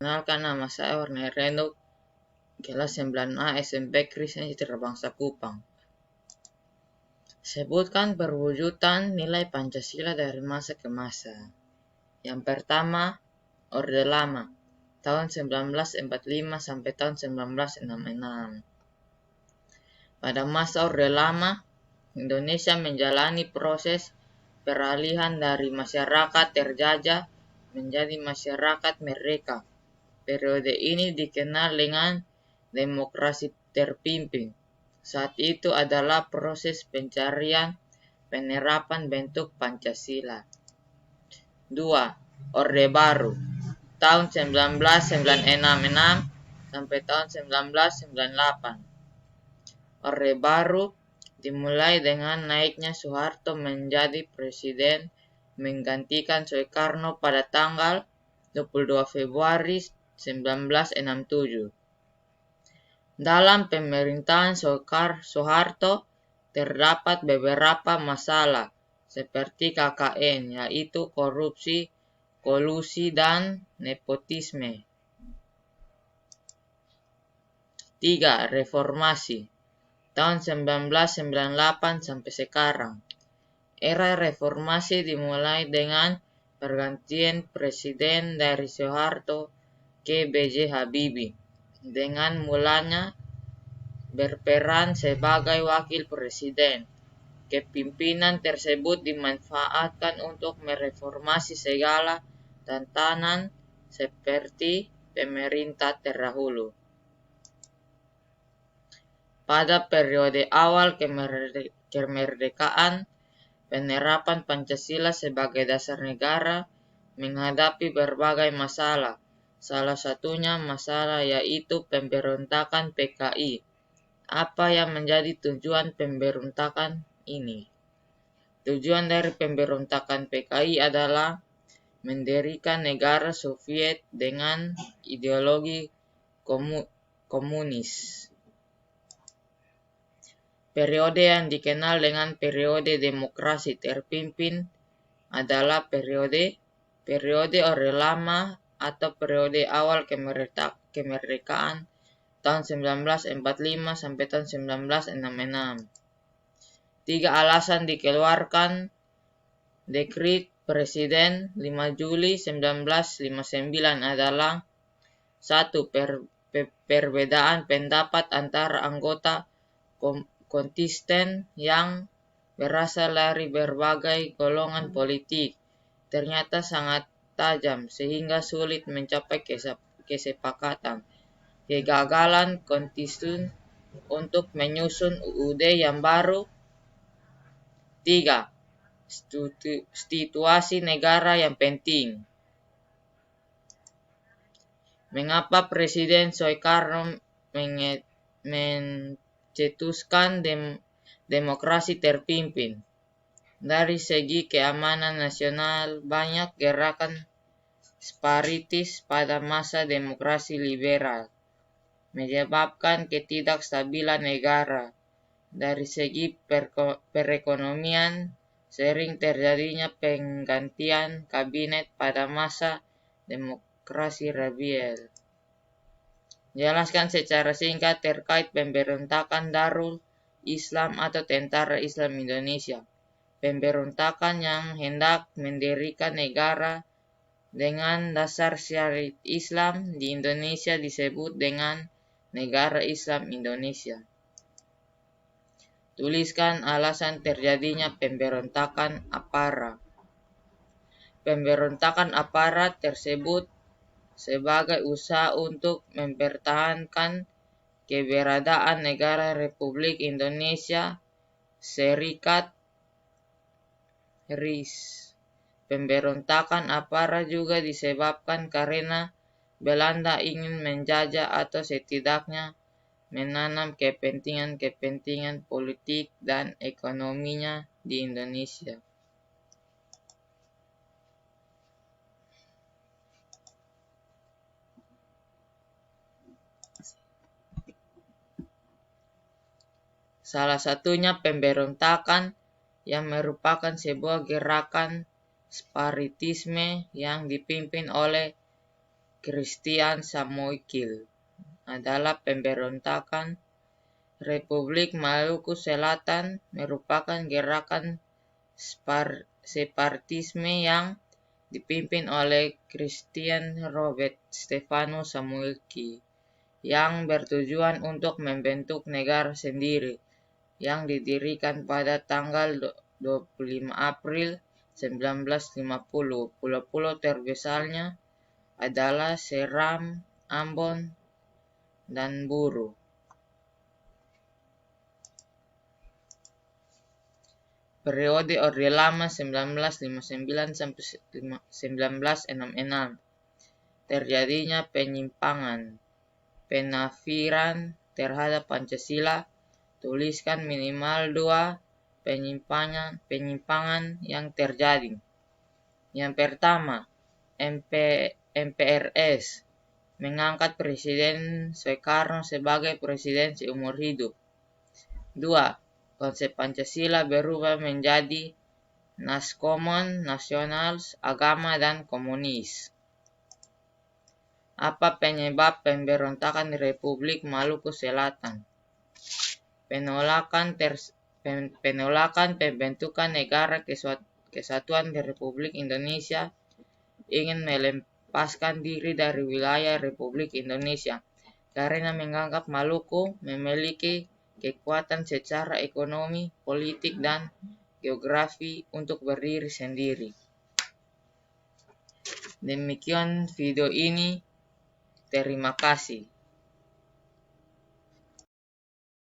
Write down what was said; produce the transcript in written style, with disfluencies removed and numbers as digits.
Kenalkan, nama saya Warna Reno, kelas 9A SMP Kristen Citra Bangsa Kupang. Sebutkan perwujudan nilai Pancasila dari masa ke masa. Yang pertama, Orde Lama, tahun 1945 sampai tahun 1966. Pada masa Orde Lama, Indonesia menjalani proses peralihan dari masyarakat terjajah menjadi masyarakat merdeka. Periode ini dikenal dengan demokrasi terpimpin. Saat itu adalah proses pencarian penerapan bentuk Pancasila. 2. Orde Baru, tahun 1996 sampai tahun 1998. Orde Baru dimulai dengan naiknya Soeharto menjadi presiden menggantikan Soekarno pada tanggal 22 Februari 1967. Dalam pemerintahan Soeharto terdapat beberapa masalah seperti KKN, yaitu korupsi, kolusi, dan nepotisme. 3. Reformasi, tahun 1998 sampai sekarang. Era reformasi dimulai dengan pergantian presiden dari Soeharto ke B.J. Habibie, dengan mulanya berperan sebagai wakil presiden. Kepimpinan tersebut dimanfaatkan untuk mereformasi segala tantangan seperti pemerintah terdahulu. Pada periode awal kemerdekaan, penerapan Pancasila sebagai dasar negara menghadapi berbagai masalah. Salah satunya masalah yaitu pemberontakan PKI. Apa yang menjadi tujuan pemberontakan ini? Tujuan dari pemberontakan PKI adalah mendirikan negara Soviet dengan ideologi komunis. Periode yang dikenal dengan periode demokrasi terpimpin adalah periode Orde Lama atau periode awal kemerdekaan tahun 1945 sampai tahun 1966. 3 alasan dikeluarkan Dekret Presiden 5 Juli 1959 adalah: 1. Perbedaan pendapat antara anggota kontisten yang berasal dari berbagai golongan politik ternyata sangat tajam sehingga sulit mencapai kesepakatan. Kegagalan kontisten untuk menyusun UUD yang baru. 3. Situasi negara yang penting. Mengapa Presiden Soekarno mencetuskan demokrasi terpimpin? Dari segi keamanan nasional, banyak gerakan separatis pada masa demokrasi liberal menyebabkan ketidakstabilan negara. Dari segi perekonomian, sering terjadinya penggantian kabinet pada masa demokrasi liberal. Jelaskan secara singkat terkait pemberontakan Darul Islam atau Tentara Islam Indonesia. Pemberontakan yang hendak mendirikan negara dengan dasar syariat Islam di Indonesia disebut dengan Negara Islam Indonesia. Tuliskan alasan terjadinya pemberontakan aparat. Pemberontakan aparat tersebut sebagai usaha untuk mempertahankan keberadaan Negara Republik Indonesia Serikat RIS. Pemberontakan aparat juga disebabkan karena Belanda ingin menjajah atau setidaknya menanam kepentingan politik dan ekonominya di Indonesia. Salah satunya pemberontakan yang merupakan sebuah gerakan separatisme yang dipimpin oleh Christian Samoikil adalah pemberontakan Republik Maluku Selatan merupakan gerakan separatisme yang dipimpin oleh Christian Robert Stefano Samuelki yang bertujuan untuk membentuk negara sendiri yang didirikan pada tanggal 25 April 1950. Pulau-pulau terbesarnya adalah Seram, Ambon, dan Buru. Periode Orde Lama 1959 sampai 1966. Terjadinya penyimpangan, penafiran terhadap Pancasila. Tuliskan minimal 2 penyimpangan yang terjadi. Yang pertama, MPRS mengangkat Presiden Soekarno sebagai presiden seumur hidup. 2. Konsep Pancasila berubah menjadi Naskomon, Nasionalis, Agama, dan Komunis. Apa penyebab pemberontakan Republik Maluku Selatan? Penolakan pembentukan Negara Kesatuan Republik Indonesia, ingin melepaskan diri dari wilayah Republik Indonesia karena menganggap Maluku memiliki kekuatan secara ekonomi, politik, dan geografi untuk berdiri sendiri. Demikian video ini. Terima kasih.